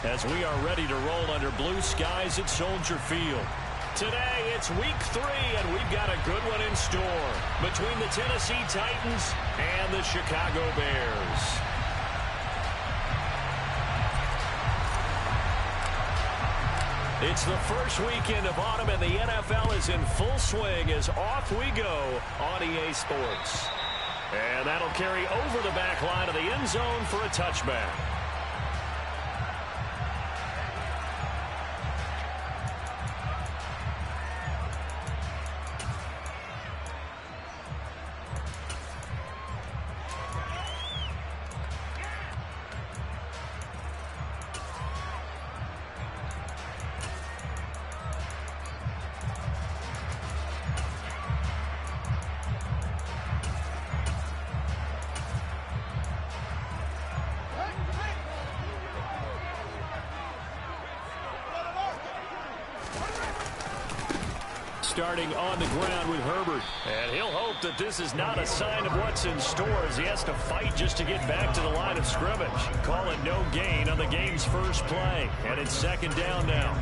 as we are ready to roll under blue skies at Soldier Field. Today, it's week 3, and we've got a good one in store between the Tennessee Titans and the Chicago Bears. It's the first weekend of autumn, and the NFL is in full swing as off we go on EA Sports. And that'll carry over the back line of the end zone for a touchback. Starting on the ground with Herbert. And he'll hope that this is not a sign of what's in store as he has to fight just to get back to the line of scrimmage. Call it no gain on the game's first play. And it's second down now.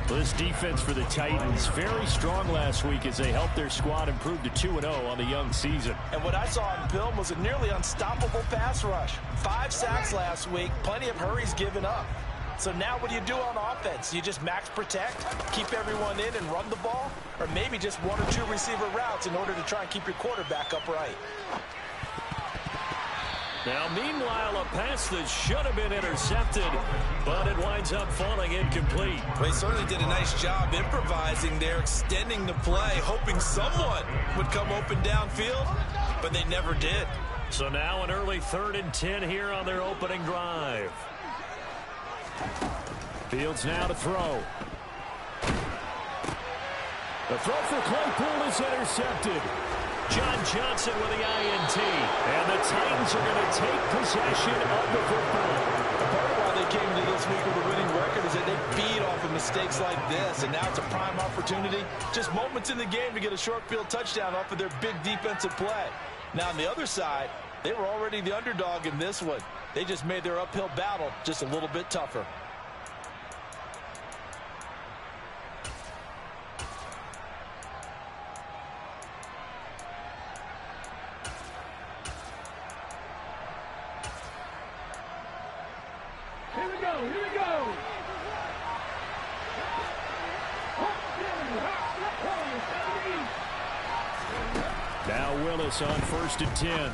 This defense for the Titans, very strong last week as they helped their squad improve to 2-0 on the young season. And what I saw on film was a nearly unstoppable pass rush. 5 sacks last week, plenty of hurries given up. So now what do you do on offense? You just max protect, keep everyone in and run the ball? Or maybe just 1 or 2 receiver routes in order to try and keep your quarterback upright? Now, meanwhile, a pass that should have been intercepted, but it winds up falling incomplete. Well, he certainly did a nice job improvising there, extending the play, hoping someone would come open downfield, but they never did. So now an early 3rd and 10 here on their opening drive. Fields now to throw. The throw for Claypool is intercepted. John Johnson with the INT. And the Titans are going to take possession of the football. Part of why they came to this week with a winning record is that they feed off of mistakes like this. And now it's a prime opportunity. Just moments in the game to get a short field touchdown off of their big defensive play. Now on the other side, they were already the underdog in this one. They just made their uphill battle just a little bit tougher. Here we go, here we go. Now Willis on 1st and 10.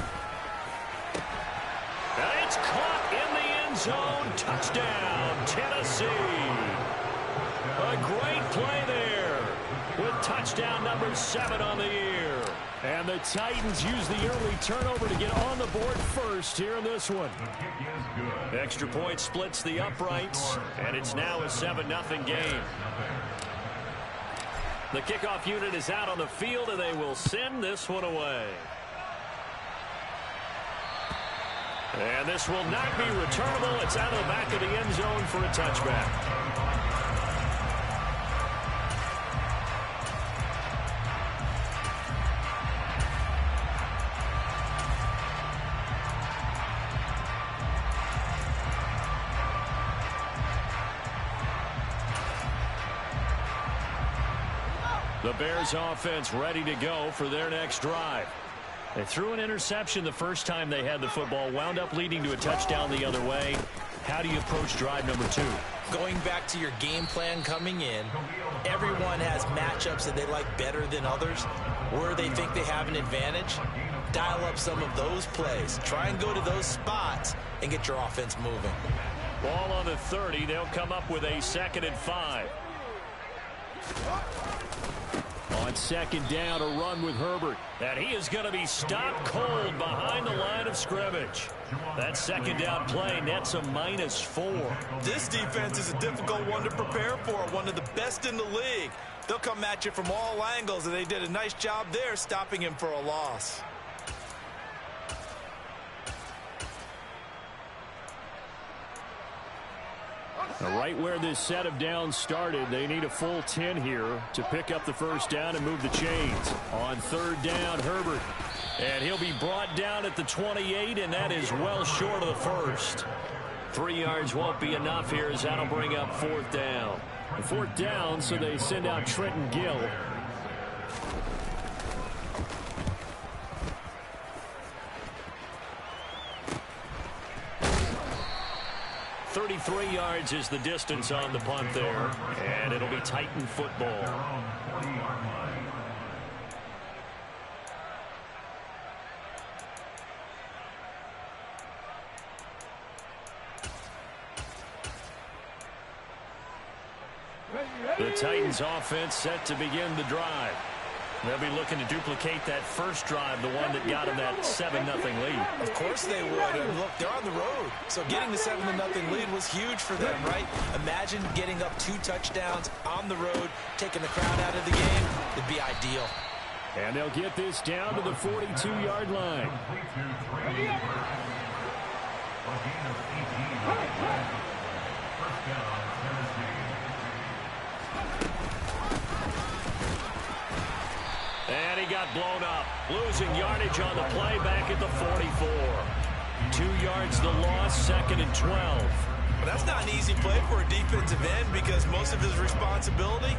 And it's caught in the end zone. Touchdown, Tennessee. A great play there with touchdown number 7 on the year. And the Titans use the early turnover to get on the board first here in this one. Extra point splits the uprights, and it's now a 7-0 game. The kickoff unit is out on the field, and they will send this one away. And this will not be returnable. It's out of the back of the end zone for a touchback. The Bears offense ready to go for their next drive. They threw an interception the first time they had the football, wound up leading to a touchdown the other way. How do you approach drive number 2? Going back to your game plan coming in, everyone has matchups that they like better than others, where they think they have an advantage. Dial up some of those plays. Try and go to those spots and get your offense moving. Ball on the 30. They'll come up with a 2nd and 5. On 2nd down, a run with Herbert. And he is going to be stopped cold behind the line of scrimmage. That 2nd down play nets a -4. This defense is a difficult one to prepare for, one of the best in the league. They'll come at you from all angles, and they did a nice job there stopping him for a loss. Now, right where this set of downs started, they need a full 10 here to pick up the first down and move the chains. On 3rd down, Herbert. And he'll be brought down at the 28, and that is well short of the first. 3 yards won't be enough here as that'll bring up 4th down. 4th down, so they send out Trenton Gill. 33 yards is the distance on the punt there, and it'll be Titan football. The Titans offense set to begin the drive. They'll be looking to duplicate that first drive, the one that got them that 7-0 lead. Of course they would. And look, they're on the road. So getting the 7-0 lead was huge for them, right? Imagine getting up 2 touchdowns on the road, taking the crowd out of the game. It'd be ideal. And they'll get this down to the 42-yard line. And he got blown up, losing yardage on the play back at the 44. 2 yards the loss, 2nd and 12. Well, that's not an easy play for a defensive end because most of his responsibility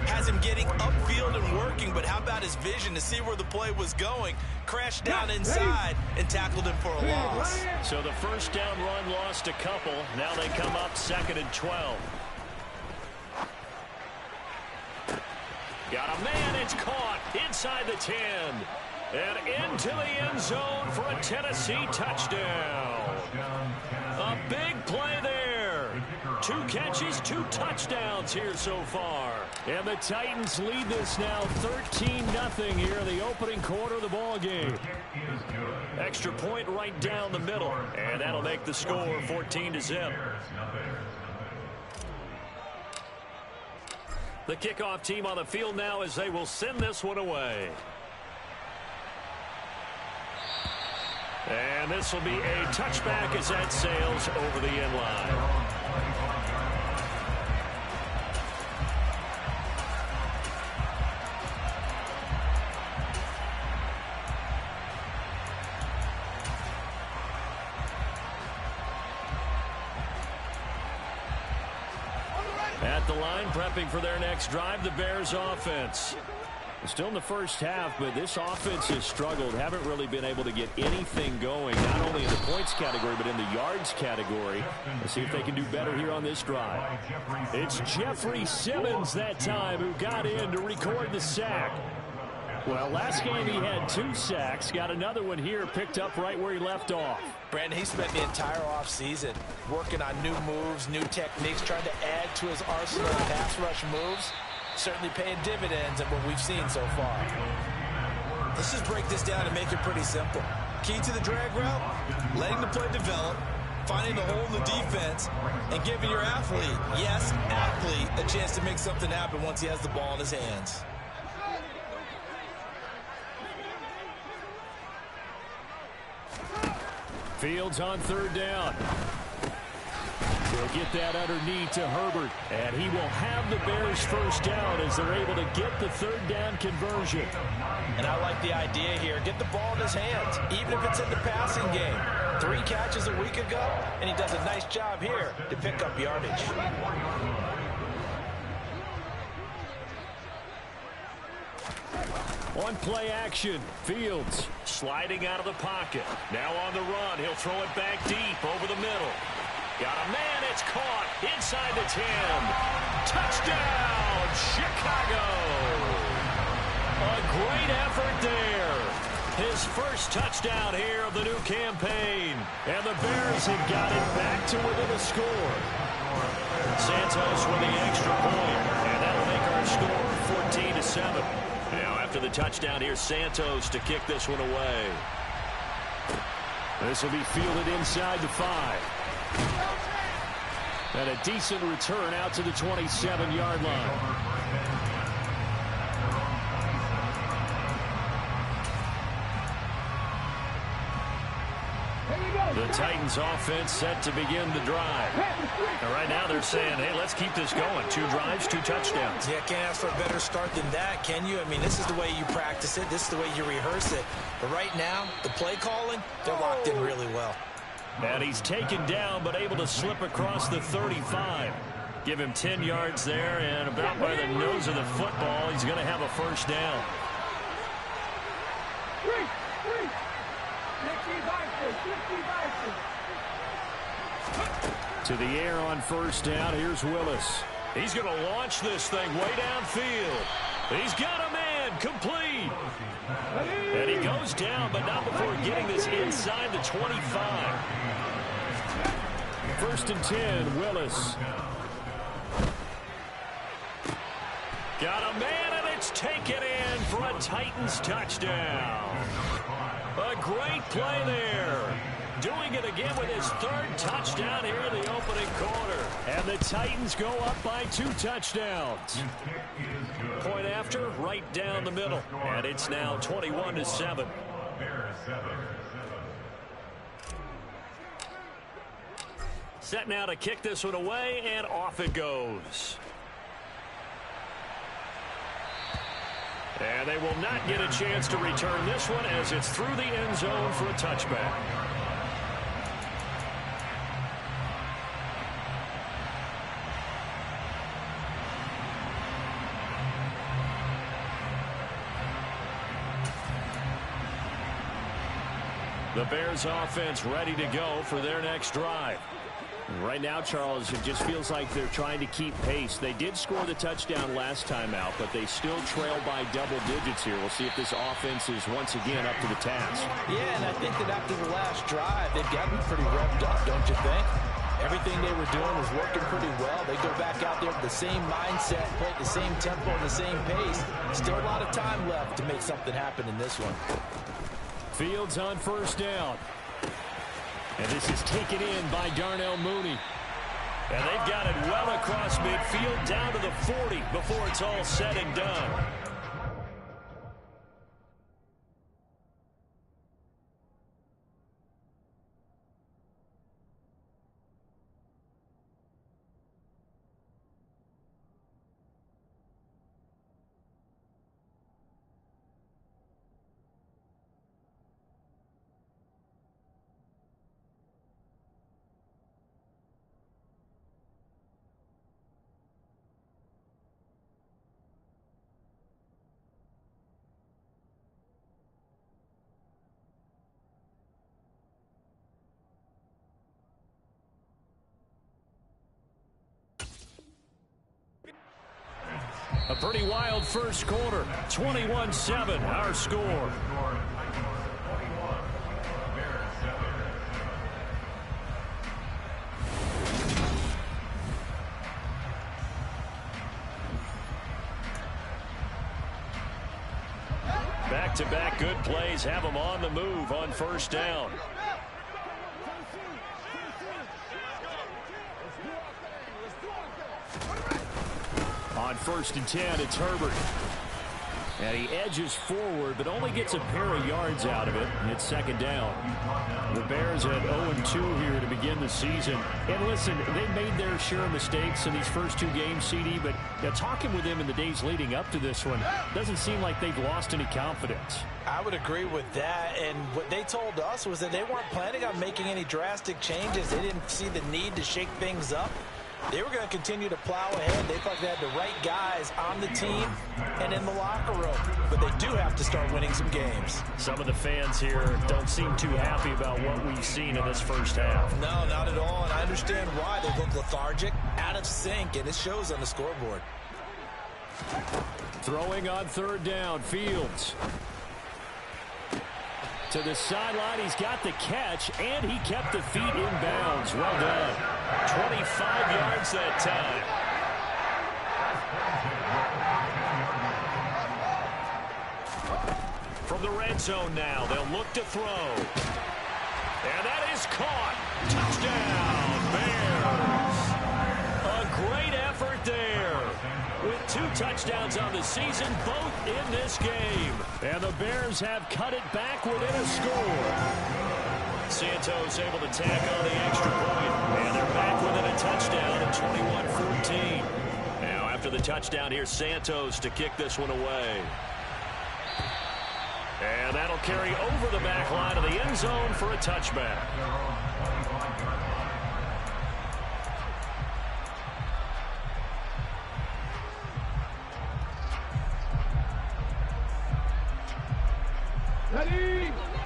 has him getting upfield and working, but how about his vision to see where the play was going? Crashed down inside and tackled him for a loss. So the first down run lost a couple. Now they come up 2nd and 12. Got a man, it's caught inside the 10. And into the end zone for a Tennessee touchdown. A big play there. 2 catches, 2 touchdowns here so far. And the Titans lead this now 13-0 here in the opening quarter of the ball game. Extra point right down the middle. And that'll make the score 14-0. The kickoff team on the field now as they will send this one away. And this will be a touchback as that sails over the end line. At the line, prepping for their next drive, the Bears offense. Still in the first half, but this offense has struggled. Haven't really been able to get anything going, not only in the points category, but in the yards category. Let's see if they can do better here on this drive. It's Jeffrey Simmons that time who got in to record the sack. Well, last game he had 2 sacks. Got another one here, picked up right where he left off. Brandon, he spent the entire offseason working on new moves, new techniques, trying to add to his arsenal of pass rush moves. Certainly paying dividends at what we've seen so far. Let's just break this down and make it pretty simple. Key to the drag route, letting the play develop, finding the hole in the defense, and giving your athlete, yes, athlete, a chance to make something happen once he has the ball in his hands. Fields on 3rd down. They'll get that underneath to Herbert, and he will have the Bears first down as they're able to get the 3rd down conversion. And I like the idea here. Get the ball in his hands, even if it's in the passing game. 3 catches a week ago, and he does a nice job here to pick up yardage. On play action, Fields sliding out of the pocket. Now on the run, he'll throw it back deep over the middle. Got a man, it's caught inside the 10. Touchdown, Chicago. A great effort there. His first touchdown here of the new campaign. And the Bears have got it back to within a score. Santos with the extra point, and that'll make our score 14-7. Now after the touchdown, here's Santos to kick this one away. This will be fielded inside the 5. And a decent return out to the 27-yard line. The Titans offense set to begin the drive. And right now they're saying, hey, let's keep this going. 2 drives, 2 touchdowns. Yeah, can't ask for a better start than that, can you? I mean, this is the way you practice it. This is the way you rehearse it. But right now, the play calling, they're locked in really well. And he's taken down, but able to slip across the 35. Give him 10 yards there, and about by the nose of the football, he's going to have a first down. To the air on first down. Here's Willis. He's going to launch this thing way downfield. He's got a man complete. And he goes down, but not before getting this inside the 25. First and 10, Willis. Got a man, and it's taken in for a Titans touchdown. A great play there. Doing it again with his third touchdown here in the opening quarter. And the Titans go up by 2 touchdowns. Point after, right down the middle. And it's now 21-7. Set now to kick this one away, and off it goes. And they will not get a chance to return this one as it's through the end zone for a touchback. The Bears offense ready to go for their next drive. Right now, Charles, it just feels like they're trying to keep pace. They did score the touchdown last time out, but they still trail by double digits here. We'll see if this offense is once again up to the task. Yeah, and I think that after the last drive, they've got to be pretty revved up, don't you think? Everything they were doing was working pretty well. They go back out there with the same mindset, play at the same tempo and the same pace. Still a lot of time left to make something happen in this one. Fields on first down. And this is taken in by Darnell Mooney. And they've got it well across midfield down to the 40 before it's all said and done. A pretty wild first quarter. 21-7, our score. Back-to-back good plays have them on the move on first down. On first and 10, it's Herbert. And he edges forward, but only gets a pair of yards out of it, and it's second down. The Bears at 0-2 here to begin the season. And listen, they made their share of mistakes in these first 2 games, CD, but talking with them in the days leading up to this one, doesn't seem like they've lost any confidence. I would agree with that, and what they told us was that they weren't planning on making any drastic changes. They didn't see the need to shake things up. They were going to continue to plow ahead. They felt like they had the right guys on the team and in the locker room. But they do have to start winning some games. Some of the fans here don't seem too happy about what we've seen in this first half. No, not at all, and I understand why. They look lethargic, out of sync, and it shows on the scoreboard. Throwing on third down, Fields. To the sideline, he's got the catch, and he kept the feet in bounds. Well done. 25 yards that time. From the red zone now, they'll look to throw. And that is caught. Touchdown, Bears. A great effort there. With 2 touchdowns on the season, both in this game. And the Bears have cut it back within a score. Santos able to tack on the extra point. And they're back within a touchdown at 21-14. Now after the touchdown, here's Santos to kick this one away. And that'll carry over the back line of the end zone for a touchback.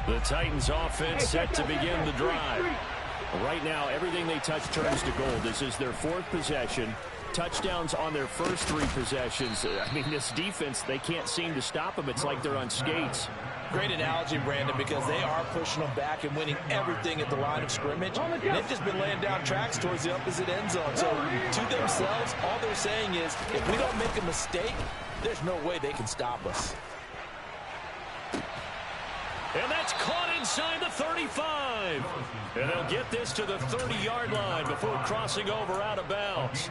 The Titans offense set to begin the drive. Right now, everything they touch turns to gold. This is their fourth possession. Touchdowns on their first three possessions. I mean, this defense, they can't seem to stop them. It's like they're on skates. Great analogy, Brandon, because they are pushing them back and winning everything at the line of scrimmage. And they've just been laying down tracks towards the opposite end zone. So to themselves, all they're saying is, if we don't make a mistake, there's no way they can stop us. And that's caught inside the 35. And they'll get this to the 30-yard line before crossing over out of bounds.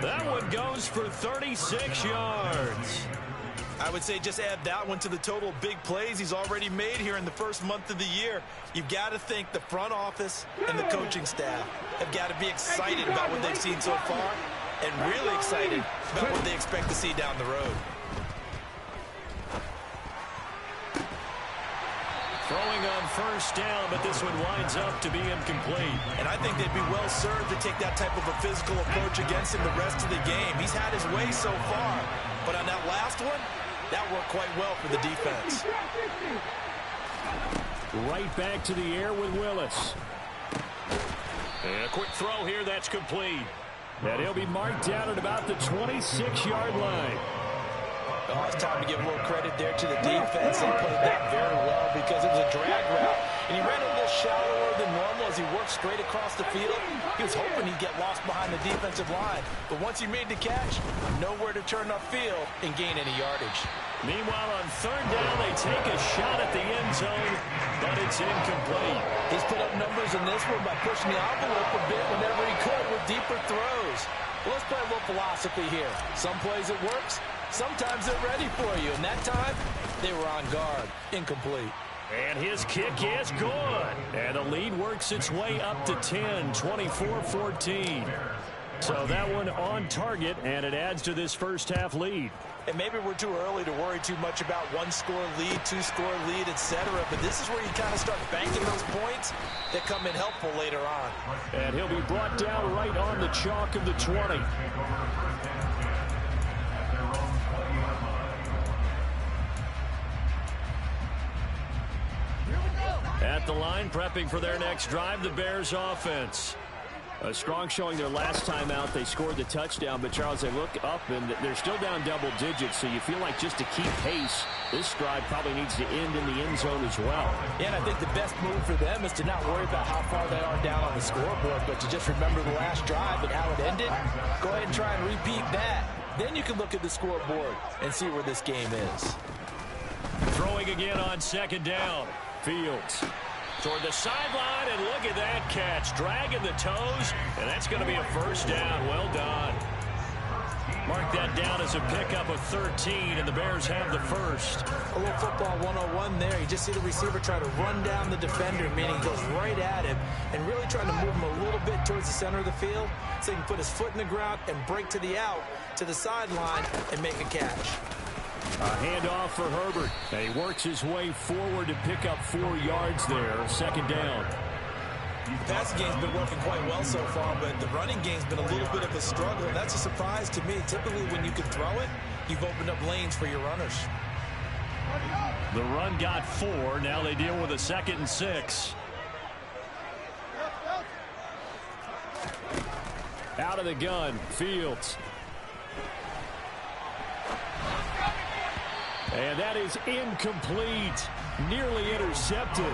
That one goes for 36 yards. I would say just add that one to the total big plays he's already made here in the first month of the year. You've got to think the front office and the coaching staff have got to be excited about what they've seen so far and really excited about what they expect to see down the road. Throwing on first down, but this one winds up to be incomplete. And I think they'd be well served to take that type of a physical approach against him the rest of the game. He's had his way so far, but on that last one, that worked quite well for the defense. Right back to the air with Willis. And a quick throw here, that's complete. And he'll be marked down at about the 26-yard line. Oh, it's time to give a little credit there to the defense. They played that very well because it was a drag route. And he ran a little shallower than normal as he worked straight across the field. He was hoping he'd get lost behind the defensive line. But once he made the catch, nowhere to turn upfield and gain any yardage. Meanwhile, on third down, they take a shot at the end zone, but it's incomplete. He's put up numbers in this one by pushing the envelope a bit whenever he could with deeper throws. Well, let's play a little philosophy here. Some plays it works. Sometimes they're ready for you, and that time, they were on guard. Incomplete. And his kick is good. And the lead works its way up to 10, 24-14. So that one on target, and it adds to this first-half lead. And maybe we're too early to worry too much about one-score lead, two-score lead, etc. But this is where you kind of start banking those points that come in helpful later on. And he'll be brought down right on the chalk of the 20. At the line, prepping for their next drive, the Bears offense. A strong showing their last time out. They scored the touchdown, but Charles, they look up and they're still down double digits, so you feel like just to keep pace, this drive probably needs to end in the end zone as well. Yeah, and I think the best move for them is to not worry about how far they are down on the scoreboard, but to just remember the last drive and how it ended. Go ahead and try and repeat that. Then you can look at the scoreboard and see where this game is. Throwing again on second down. Fields toward the sideline, and look at that catch. Dragging the toes, and that's going to be a first down. Well done. Mark that down as a pickup of 13, and the Bears have the first. A little football 101 there. You just see the receiver try to run down the defender, meaning he goes right at him, and really trying to move him a little bit towards the center of the field so he can put his foot in the ground and break to the out, to the sideline, and make a catch. A handoff for Herbert. And he works his way forward to pick up 4 yards there. Second down. The passing game's been working quite well so far, but the running game's been a little bit of a struggle, and that's a surprise to me. Typically, when you can throw it, you've opened up lanes for your runners. The run got 4. Now they deal with a 2nd and 6. Out of the gun, Fields. And that is incomplete. Nearly intercepted.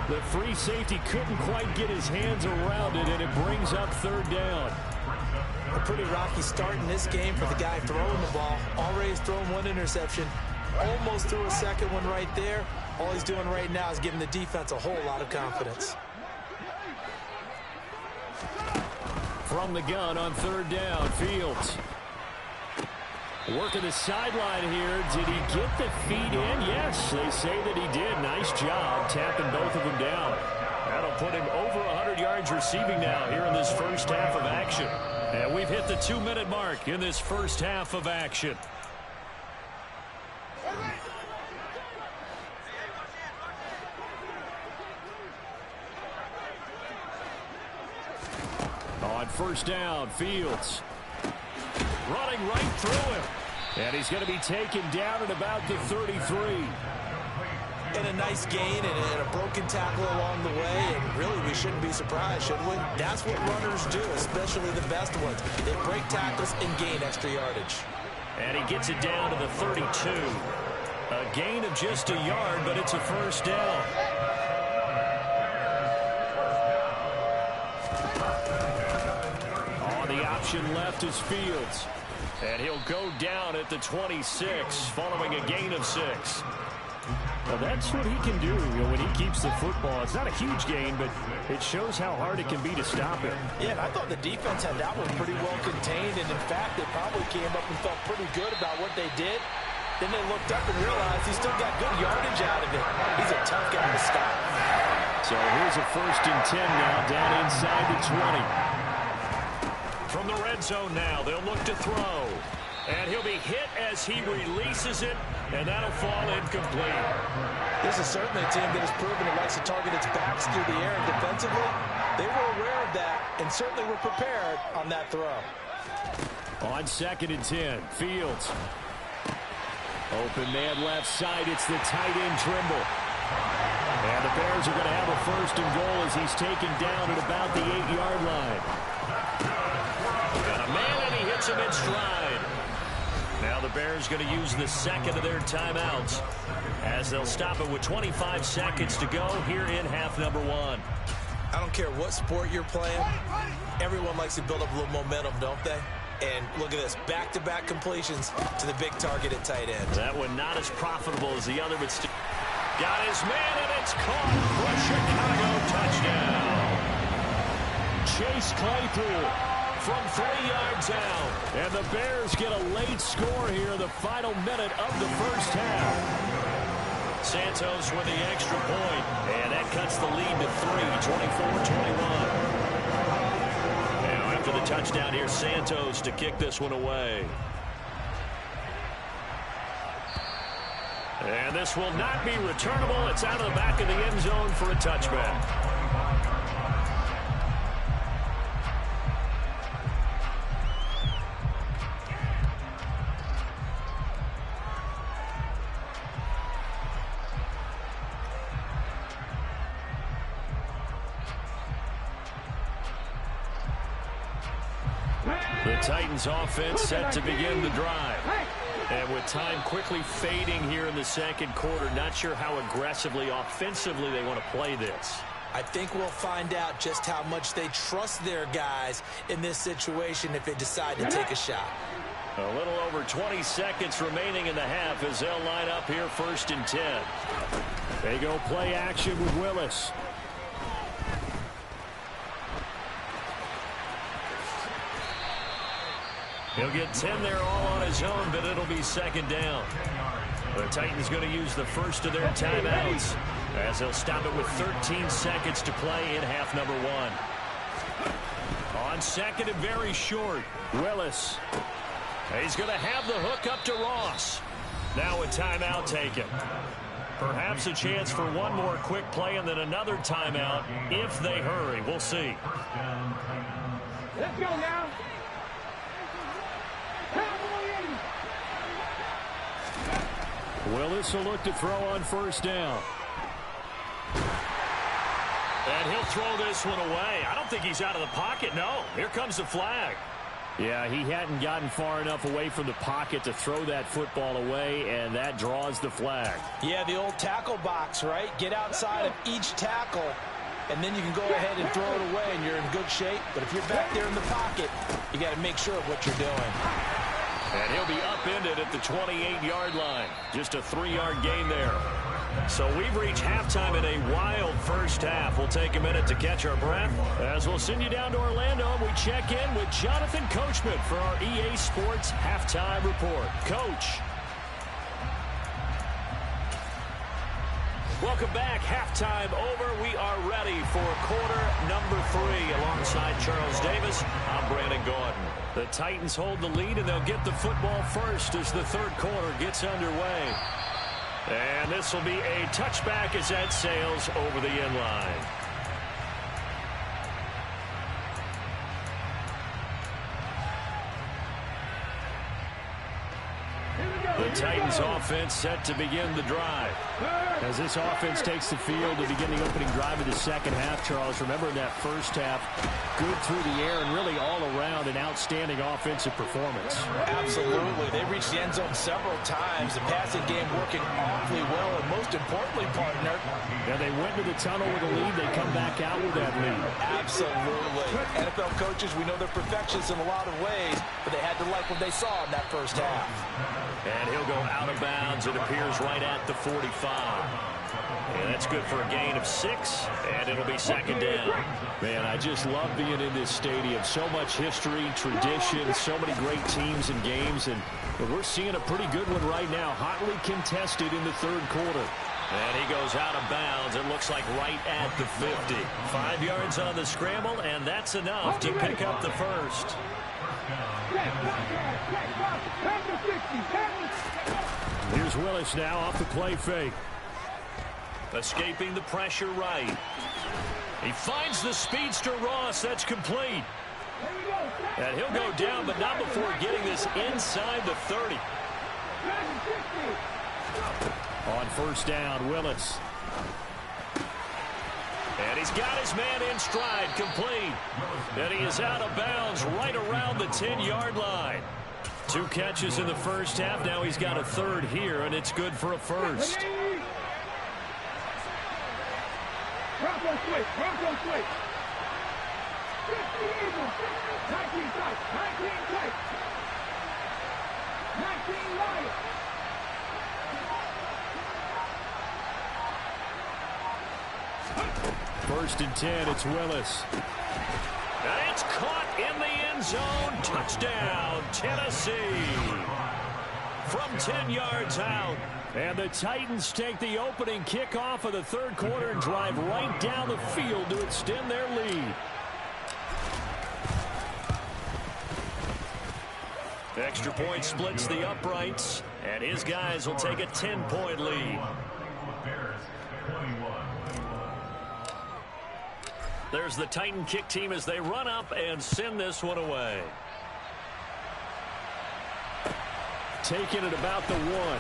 The free safety couldn't quite get his hands around it, and it brings up third down. A pretty rocky start in this game for the guy throwing the ball. Already has thrown 1 interception. Almost threw a second one right there. All he's doing right now is giving the defense a whole lot of confidence. From the gun on third down, Fields. Working the sideline here. Did he get the feet in? Yes, they say that he did. Nice job tapping both of them down. That'll put him over 100 yards receiving now here in this first half of action. And we've hit the 2-minute mark in this first half of action. On first down, Fields. Running right through him. And he's going to be taken down at about the 33. And a nice gain and a broken tackle along the way. And really, we shouldn't be surprised, should we? That's what runners do, especially the best ones. They break tackles and gain extra yardage. And he gets it down to the 32. A gain of just a yard, but it's a first down. On the option left is Fields. And he'll go down at the 26, following a gain of 6. Well, that's what he can do, when he keeps the football. It's not a huge gain, but it shows how hard it can be to stop him. Yeah, and I thought the defense had that one pretty well contained, and in fact, they probably came up and felt pretty good about what they did. Then they looked up and realized he still got good yardage out of it. He's a tough guy to stop. So here's a 1st and 10 now, down inside the 20. From the red zone now, they'll look to throw. And he'll be hit as he releases it, and that'll fall incomplete. This is certainly a team that has proven it likes to target its backs through the air, and defensively, they were aware of that and certainly were prepared on that throw. On 2nd and 10, Fields. Open man left side, it's the tight end Trimble. And the Bears are going to have a 1st and goal as he's taken down at about the 8-yard line. Got a man, and he hits him in stride. Now the Bears going to use the 2nd of their timeouts as they'll stop it with 25 seconds to go here in half number 1. I don't care what sport you're playing. Everyone likes to build up a little momentum, don't they? And look at this, back-to-back completions to the big target at tight end. That one not as profitable as the other, but still got his man, and it's caught for Chicago. Touchdown. Chase Claypool from 3 yards out. And the Bears get a late score here in the final minute of the first half. Santos with the extra point, and that cuts the lead to 3, 24-21. Now after the touchdown here, Santos to kick this one away. And this will not be returnable. It's out of the back of the end zone for a touchback. The Titans offense set to begin the drive. And with time quickly fading here in the second quarter, not sure how aggressively, offensively they want to play this. I think we'll find out just how much they trust their guys in this situation if they decide to take a shot. A little over 20 seconds remaining in the half as they'll line up here 1st and 10. They go play action with Willis. He'll get 10 there all on his own, but it'll be 2nd down. The Titans going to use the 1st of their timeouts as they'll stop it with 13 seconds to play in half number 1. On 2nd and very short, Willis. He's going to have the hook up to Ross. Now a timeout taken. Perhaps a chance for one more quick play and then another timeout if they hurry. We'll see. Let's go now. Willis will look to throw on 1st down. And he'll throw this one away. I don't think he's out of the pocket. No, here comes the flag. Yeah, he hadn't gotten far enough away from the pocket to throw that football away, and that draws the flag. Yeah, the old tackle box, right? Get outside of each tackle, and then you can go ahead and throw it away, and you're in good shape. But if you're back there in the pocket, you got to make sure of what you're doing. And he'll be upended at the 28-yard line. Just a 3-yard gain there. So we've reached halftime in a wild first half. We'll take a minute to catch our breath as we'll send you down to Orlando and we check in with Jonathan Coachman for our EA Sports Halftime Report. Coach. Welcome back. Halftime over. We are ready for quarter number 3 alongside Charles Davis. I'm Brandon Gordon. The Titans hold the lead, and they'll get the football first as the third quarter gets underway. And this will be a touchback as that sails over the end line. The The Titans offense set to begin the drive. As this offense takes the field to begin the opening drive of the second half, Charles, remember in that first half, good through the air and really all around an outstanding offensive performance. Absolutely. They reached the end zone several times. The passing game working awfully well, and most importantly, partner, yeah, they went to the tunnel with a lead. They come back out with that lead. Absolutely. NFL coaches, we know they're perfectionists in a lot of ways, but they had to like what they saw in that first half. And he'll go out of bounds. It appears right at the 45. And that's good for a gain of 6, and it'll be second down. Man, I just love being in this stadium. So much history, tradition, so many great teams and games, and we're seeing a pretty good one right now, hotly contested in the third quarter. And he goes out of bounds. It looks like right at the 50. 5 yards on the scramble, and that's enough to pick up the first. Here's Willis now off the play fake. Escaping the pressure right. He finds the speedster Ross. That's complete. And he'll go down, but not before getting this inside the 30. On first down, Willis. And he's got his man in stride, complete. And he is out of bounds right around the 10-yard line. 2 catches in the first half. Now he's got a third here, and it's good for a first. Bronco switch. 50 Eagles. 19 tight. 19 tight. 19 Lions. First and 10, it's Willis. And it's caught in the end zone. Touchdown, Tennessee. From 10 yards out. And the Titans take the opening kickoff of the third quarter and drive right down the field to extend their lead. Extra point splits the uprights, and his guys will take a 10-point lead. There's the Titan kick team as they run up and send this one away. Taking it about the 1.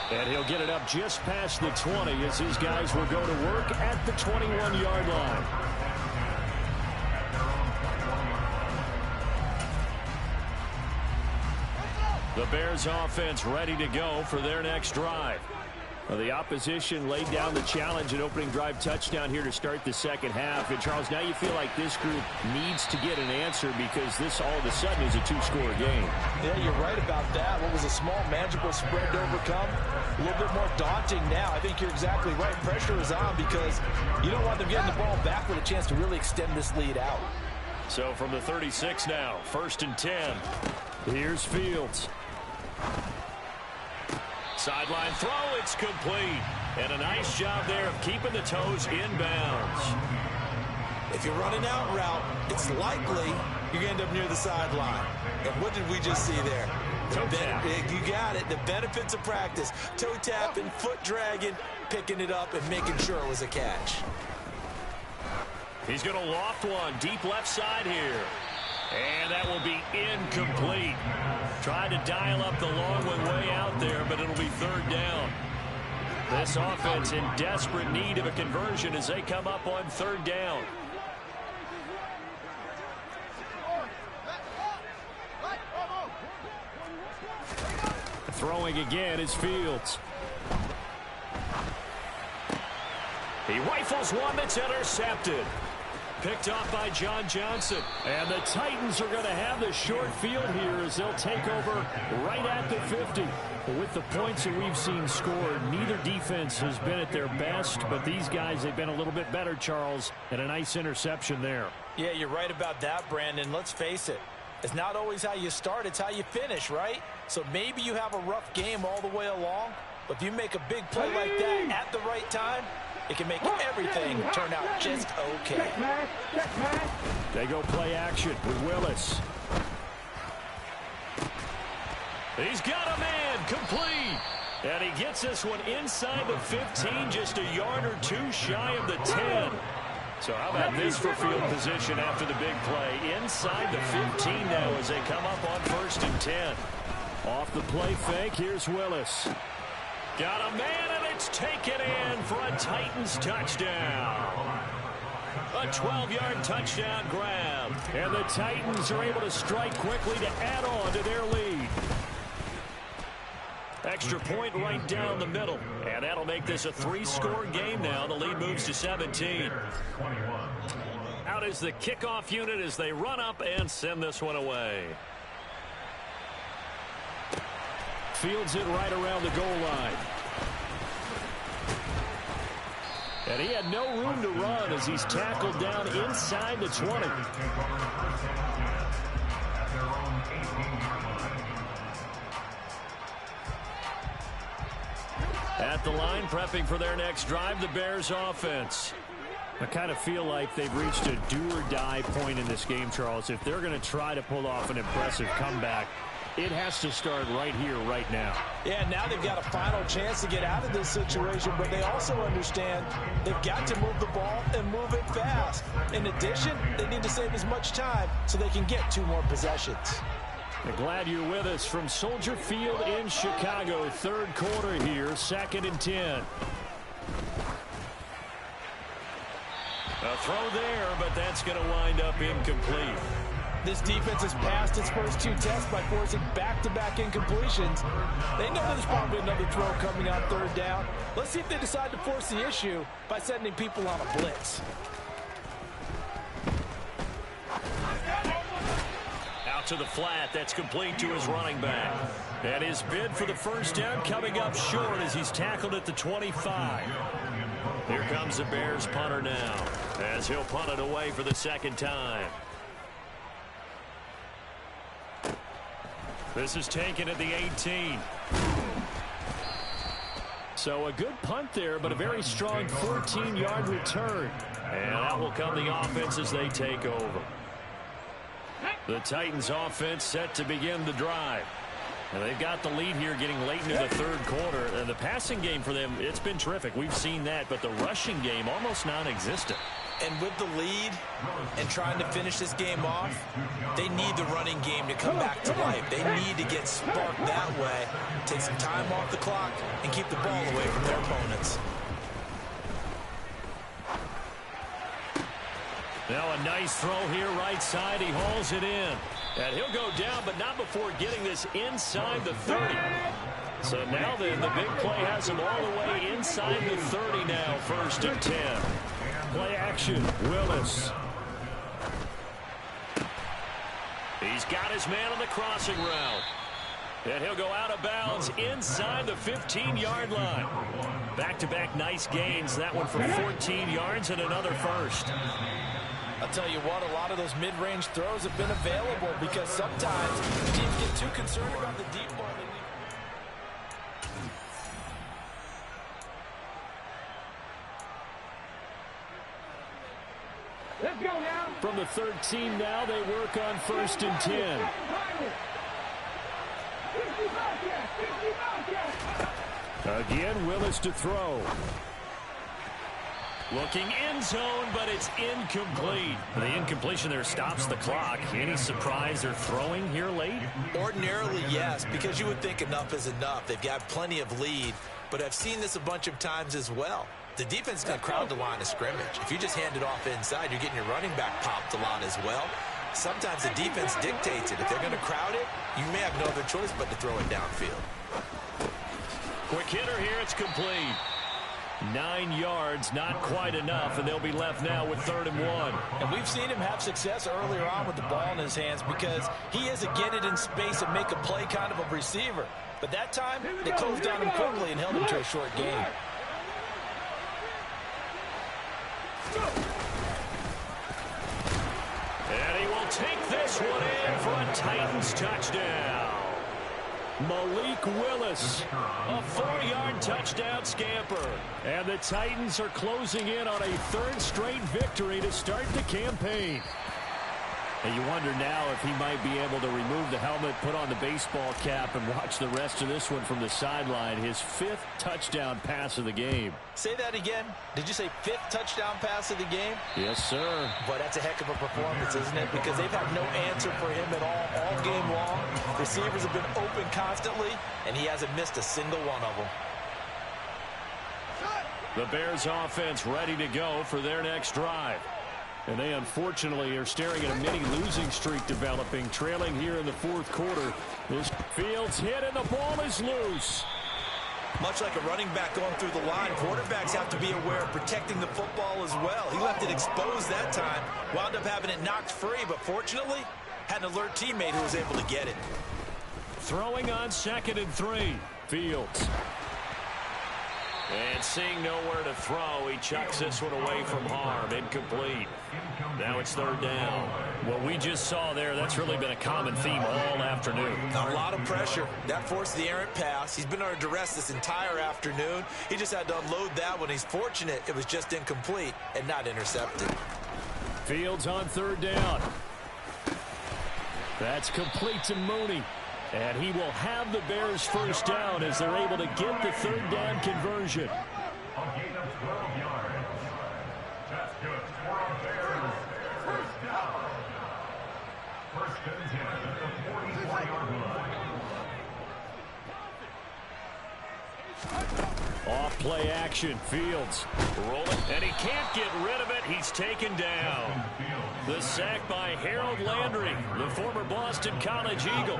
And he'll get it up just past the 20 as his guys will go to work at the 21-yard line. The Bears offense ready to go for their next drive. Well, the opposition laid down the challenge and opening drive touchdown here to start the second half. And, Charles, now you feel like this group needs to get an answer because this all of a sudden is a 2-score game. Yeah, you're right about that. What was a small, manageable spread to overcome, a little bit more daunting now. I think you're exactly right. Pressure is on because you don't want them getting the ball back with a chance to really extend this lead out. So from the 36 now, first and 10. Here's Fields. Sideline throw, it's complete. And a nice job there of keeping the toes inbounds. If you're running out route, it's likely you're going to end up near the sideline. And what did we just see there? Toe tap. You got it. The benefits of practice. Toe tapping, foot dragging, picking it up, and making sure it was a catch. He's going to loft one deep left side here. And that will be incomplete. Tried to dial up the long one way out there, but it'll be third down. This offense in desperate need of a conversion as they come up on third down. Throwing again is Fields. He rifles one that's intercepted. Picked off by John Johnson. And the Titans are going to have the short field here as they'll take over right at the 50. With the points that we've seen scored, neither defense has been at their best, but these guys have been a little bit better, Charles, and a nice interception there. Yeah, you're right about that, Brandon. Let's face it. It's not always how you start, it's how you finish, right? So maybe you have a rough game all the way along, but if you make a big play like that at the right time, it can make everything turn out just okay. They go play action with Willis. He's got a man, complete. And he gets this one inside the 15, just a yard or two shy of the 10. So how about this for field position after the big play? Inside the 15 now as they come up on first and 10. Off the play fake, here's Willis. Got a man, and it's taken in for a Titans touchdown. A 12-yard touchdown grab. And the Titans are able to strike quickly to add on to their lead. Extra point right down the middle. And that'll make this a 3-score game now. The lead moves to 17. Out is the kickoff unit as they run up and send this one away. Fields it right around the goal line. And he had no room to run as he's tackled down inside the 20. At the line, prepping for their next drive, the Bears offense. I kind of feel like they've reached a do-or-die point in this game, Charles. If they're going to try to pull off an impressive comeback, it has to start right here, right now. Yeah, now they've got a final chance to get out of this situation, but they also understand they've got to move the ball and move it fast. In addition, they need to save as much time so they can get 2 more possessions. I'm glad you're with us from Soldier Field in Chicago. Third quarter here, 2nd and 10. A throw there, but that's going to wind up incomplete. This defense has passed its first 2 tests by forcing back-to-back incompletions. They know there's probably another throw coming on 3rd down. Let's see if they decide to force the issue by sending people on a blitz. Out to the flat. That's complete to his running back. And his bid for the first down coming up short as he's tackled at the 25. Here comes the Bears punter now as he'll punt it away for the 2nd time. This is taken at the 18. So a good punt there, but a very strong 14-yard return. And that will come the offense as they take over. The Titans offense set to begin the drive. And they've got the lead here getting late into the 3rd quarter. And the passing game for them, it's been terrific. We've seen that, but the rushing game almost non-existent. And with the lead and trying to finish this game off, they need the running game to come back to life. They need to get sparked that way, take some time off the clock, and keep the ball away from their opponents. Now a nice throw here right side. He hauls it in. And he'll go down, but not before getting this inside the 30. So now then, the big play has him all the way inside the 30 now, 1st and 10. Play action, Willis. He's got his man on the crossing route. And he'll go out of bounds inside the 15-yard line. Back-to-back nice gains. That one for 14 yards and another first. I'll tell you what, a lot of those mid-range throws have been available because sometimes teams get too concerned about the deep ball. Let's go now. From the 13 now, they work on 1st and 10. Again, Willis to throw. Looking end zone, but it's incomplete. The incompletion there stops the clock. Any surprise they're throwing here late? Ordinarily, yes, because you would think enough is enough. They've got plenty of lead, but I've seen this a bunch of times as well. The defense is going to crowd the line of scrimmage. If you just hand it off inside, you're getting your running back popped a lot as well. Sometimes the defense dictates it. If they're going to crowd it, you may have no other choice but to throw it downfield. Quick hitter here, it's complete. 9 yards, not quite enough, and they'll be left now with 3rd and 1. And we've seen him have success earlier on with the ball in his hands because he is a get it in space and make a play kind of a receiver. But that time, they closed down him quickly and held him to a short gain. And he will take this one in for a Titans touchdown. Malik Willis, a 4-yard touchdown scamper. and the Titans are closing in on a 3rd straight victory to start the campaign. And you wonder now if he might be able to remove the helmet, put on the baseball cap, and watch the rest of this one from the sideline. His 5th touchdown pass of the game. Say that again. Did you say 5th touchdown pass of the game? Yes, sir. But that's a heck of a performance, isn't it? Because they've had no answer for him at all game long. Receivers have been open constantly, and he hasn't missed a single one of them. The Bears offense ready to go for their next drive. And they unfortunately are staring at a mini losing streak developing, trailing here in the 4th quarter. This Fields hit and the ball is loose. Much like a running back going through the line, quarterbacks have to be aware of protecting the football as well. He left it exposed that time, wound up having it knocked free, but fortunately had an alert teammate who was able to get it. Throwing on 2nd and 3. Fields. And seeing nowhere to throw, he chucks this one away from harm. Incomplete. Now it's 3rd down. What we just saw there, that's really been a common theme all afternoon. A lot of pressure. That forced the errant pass. He's been under duress this entire afternoon. He just had to unload that one. He's fortunate it was just incomplete and not intercepted. Fields on 3rd down. That's complete to Mooney. And he will have the Bears' 1st down as they're able to get the 3rd down conversion. A gain of 12 yards. That's good for our Bears. 1st down. 1st and 10 at the 44-yard line. Off play action. Fields rolling. And he can't get rid of it. He's taken down. The sack by Harold Landry, the former Boston College Eagle.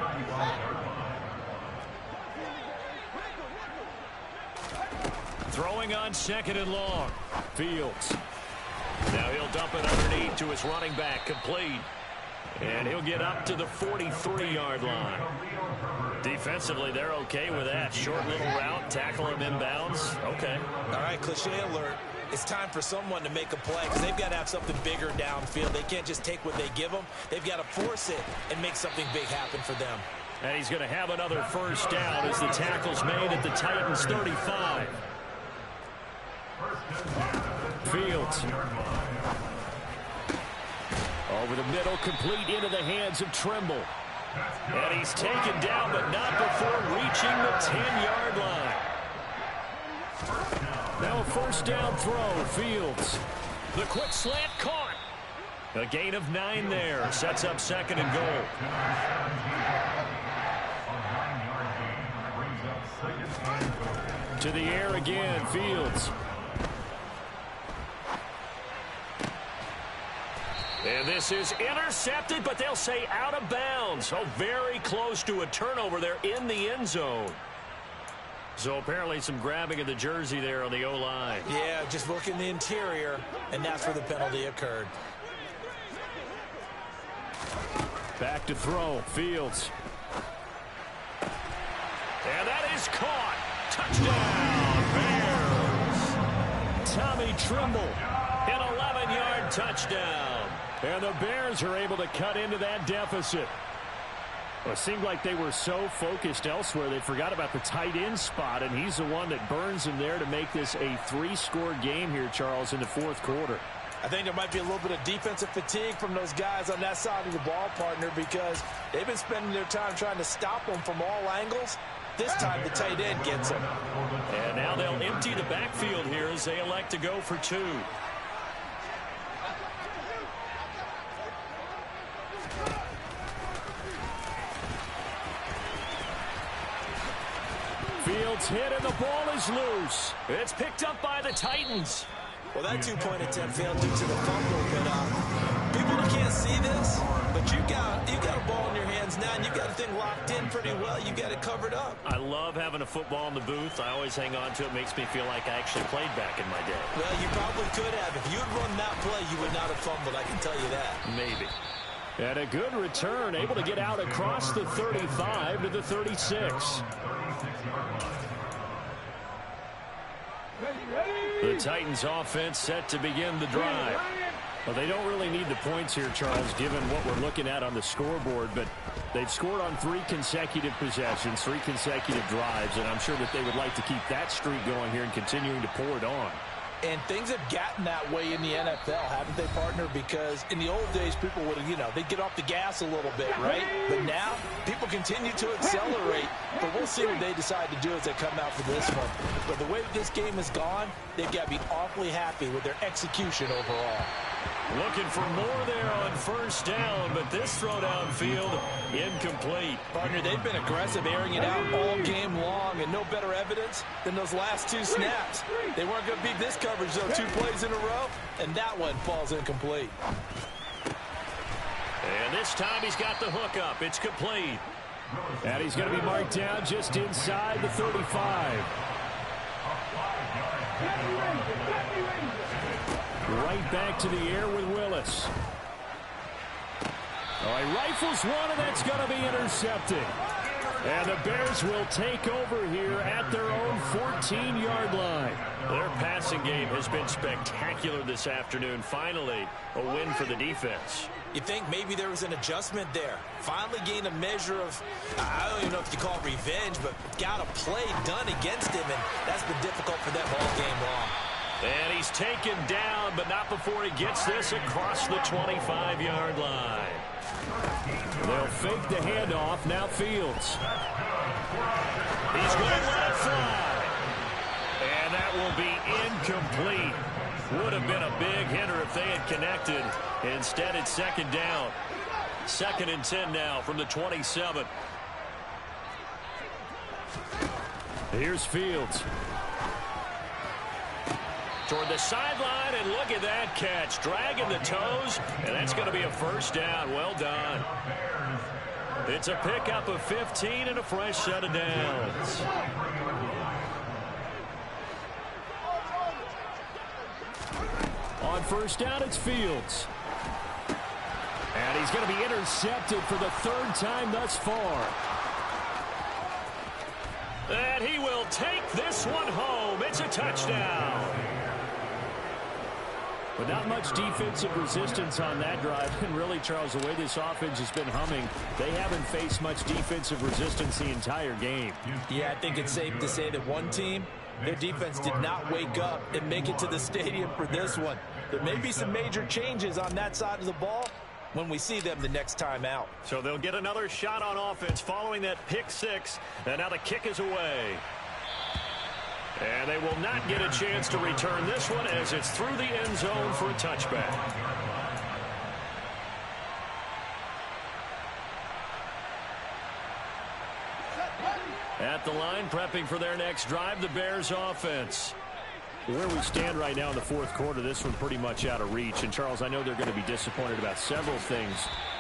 Throwing on 2nd and long. Fields. Now he'll dump it underneath to his running back. Complete. And he'll get up to the 43-yard line. Defensively, they're okay with that. Short little route, tackle him inbounds. Okay. All right, cliche alert. It's time for someone to make a play because they've got to have something bigger downfield. They can't just take what they give them. They've got to force it and make something big happen for them. And he's going to have another 1st down as the tackle's made at the Titans' 35. Fields. Over the middle, complete into the hands of Trimble. And he's taken down, but not before reaching the 10-yard line. Now a 1st down throw. Fields. The quick slant caught. A gain of 9 there. Sets up 2nd and goal. To the air again. Fields. And this is intercepted, but they'll say out of bounds. Oh, very close to a turnover there in the end zone. So apparently some grabbing of the jersey there on the O-line. Yeah, just working the interior, and that's where the penalty occurred. Back to throw. Fields. And that is caught. Touchdown, Bears. Tommy Trimble, an 11-yard touchdown. And the Bears are able to cut into that deficit. Well, it seemed like they were so focused elsewhere they forgot about the tight end spot, and he's the one that burns them there to make this a 3-score game here, Charles, in the 4th quarter. I think there might be a little bit of defensive fatigue from those guys on that side of the ball, partner, because they've been spending their time trying to stop them from all angles. This time the tight end gets them. And now they'll empty the backfield here as they elect to go for 2. Fields hit and the ball is loose. It's picked up by the Titans. Well, that 2-point attempt failed due to the fumble, but people can't see this, but you got a ball in your hands now, and you got the thing locked in pretty well. You got it covered up. I love having a football in the booth. I always hang on to it. It makes me feel like I actually played back in my day. Well, you probably could have. If you had run that play, you would not have fumbled. I can tell you that. Maybe. And a good return, able to get out across the 35 to the 36. The Titans offense set to begin the drive. Well, they don't really need the points here, Charles, given what we're looking at on the scoreboard, but they've scored on 3 consecutive possessions, 3 consecutive drives, and I'm sure that they would like to keep that streak going here and continuing to pour it on. And things have gotten that way in the NFL, haven't they, partner? Because in the old days, people would, they'd get off the gas a little bit, right? But now, people continue to accelerate. But we'll see what they decide to do as they come out for this one. But the way that this game has gone, they've got to be awfully happy with their execution overall. Looking for more there on first down, but this throw downfield, incomplete. Partner, they've been aggressive, airing it out all game long, and no better evidence than those last two snaps. They weren't going to beat this coverage, though, 2 plays in a row, and that one falls incomplete. And this time he's got the hook up. It's complete. And he's going to be marked down just inside the 35. Right back to the air with Willis. Oh, he rifles one, and that's going to be intercepted. And the Bears will take over here at their own 14-yard line. Their passing game has been spectacular this afternoon. Finally, a win for the defense. You think maybe there was an adjustment there. Finally gained a measure of, I don't even know if you call it revenge, but got a play done against him, and that's been difficult for them all game long. And he's taken down, but not before he gets this across the 25-yard line. They'll fake the handoff. Now Fields. He's going to let it fly. And that will be incomplete. Would have been a big hitter if they had connected. Instead, it's second down. 2nd and 10 now from the 27. Here's Fields. Toward the sideline, and look at that catch. Dragging the toes, and that's going to be a first down. Well done. It's a pickup of 15 and a fresh set of downs. On first down, it's Fields. And he's going to be intercepted for the 3rd time thus far. And he will take this one home. It's a touchdown. But not much defensive resistance on that drive. And really, Charles, the way this offense has been humming, they haven't faced much defensive resistance the entire game. Yeah, I think it's safe to say that one team, their defense did not wake up and make it to the stadium for this one. There may be some major changes on that side of the ball when we see them the next time out. So they'll get another shot on offense following that pick 6. And now the kick is away. And they will not get a chance to return this one as it's through the end zone for a touchback. At the line, prepping for their next drive, the Bears offense. Where we stand right now in the 4th quarter, this one pretty much out of reach. And, Charles, I know they're going to be disappointed about several things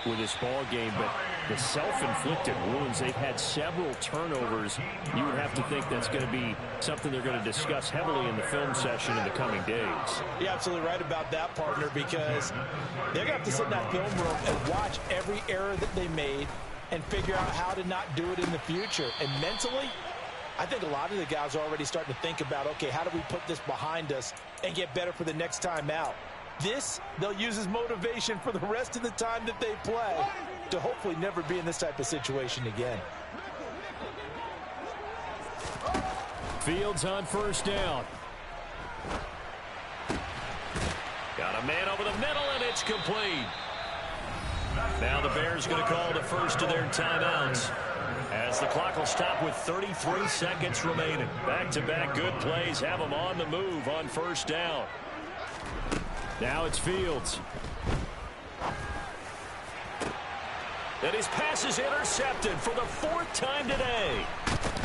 with this ball game, but the self-inflicted wounds, they've had several turnovers. You would have to think that's going to be something they're going to discuss heavily in the film session in the coming days. You're absolutely right about that, partner, because they're going to have to sit in that film room and watch every error that they made and figure out how to not do it in the future. And mentally, I think a lot of the guys are already starting to think about, okay, how do we put this behind us and get better for the next time out? This, they'll use as motivation for the rest of the time that they play to hopefully never be in this type of situation again. Fields on first down. Got a man over the middle, and it's complete. Now the Bears going to call the first of their timeouts, as the clock will stop with 33 seconds remaining. Back-to-back good plays have them on the move on first down. Now it's Fields. And his pass is intercepted for the 4th time today.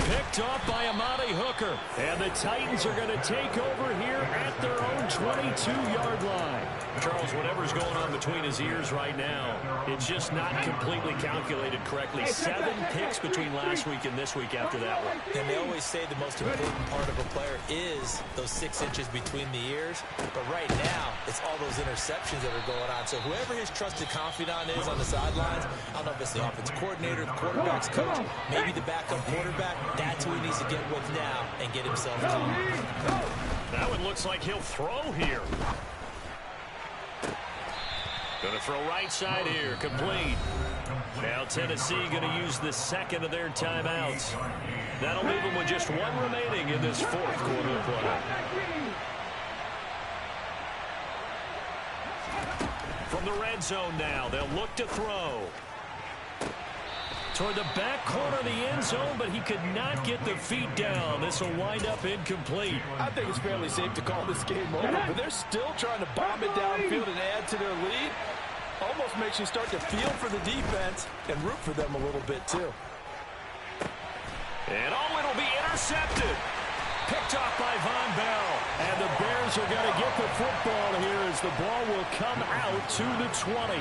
Picked off by Amani Hooker. And the Titans are going to take over here at their own 22-yard line. Charles, whatever's going on between his ears right now, it's just not completely calculated correctly. 7 picks between last week and this week after that one. And they always say the most important part of a player is those 6 inches between the ears. But right now, it's all those interceptions that are going on. So whoever his trusted confidant is on the sidelines, I don't know if it's the offensive coordinator, the quarterback's coach, maybe the backup quarterback, that's who he needs to get with now and get himself calm. That one looks like he'll throw here. Going to throw right side here, complete. Now Tennessee going to use the 2nd of their timeouts. That'll leave them with just 1 remaining in this 4th quarter of play. the red zone now. They'll look to throw. Toward the back corner of the end zone, but he could not get the feet down. This will wind up incomplete. I think it's fairly safe to call this game over, but they're still trying to bomb it downfield and add to their lead. Almost makes you start to feel for the defense and root for them a little bit, too. And it'll be intercepted. Picked off by Von Bell. And the Bears are going to get the football here as the ball will come out to the 20.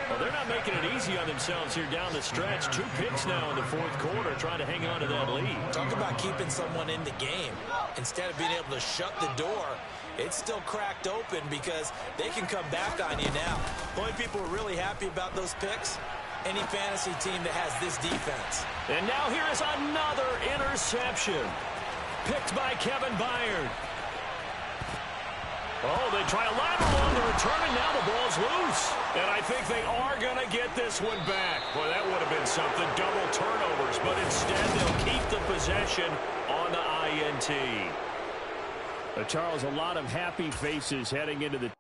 Well, they're not making it easy on themselves here down the stretch. 2 picks now in the fourth quarter, trying to hang on to that lead. Talk about keeping someone in the game. Instead of being able to shut the door, it's still cracked open because they can come back on you now. The only people who are really happy about those picks, any fantasy team that has this defense. And now here is another interception. Picked by Kevin Byard. Oh, they try a lateral on the return, and now the ball's loose. And I think they are going to get this one back. Boy, that would have been something. Double turnovers, but instead they'll keep the possession on the INT. Charles, a lot of happy faces heading into the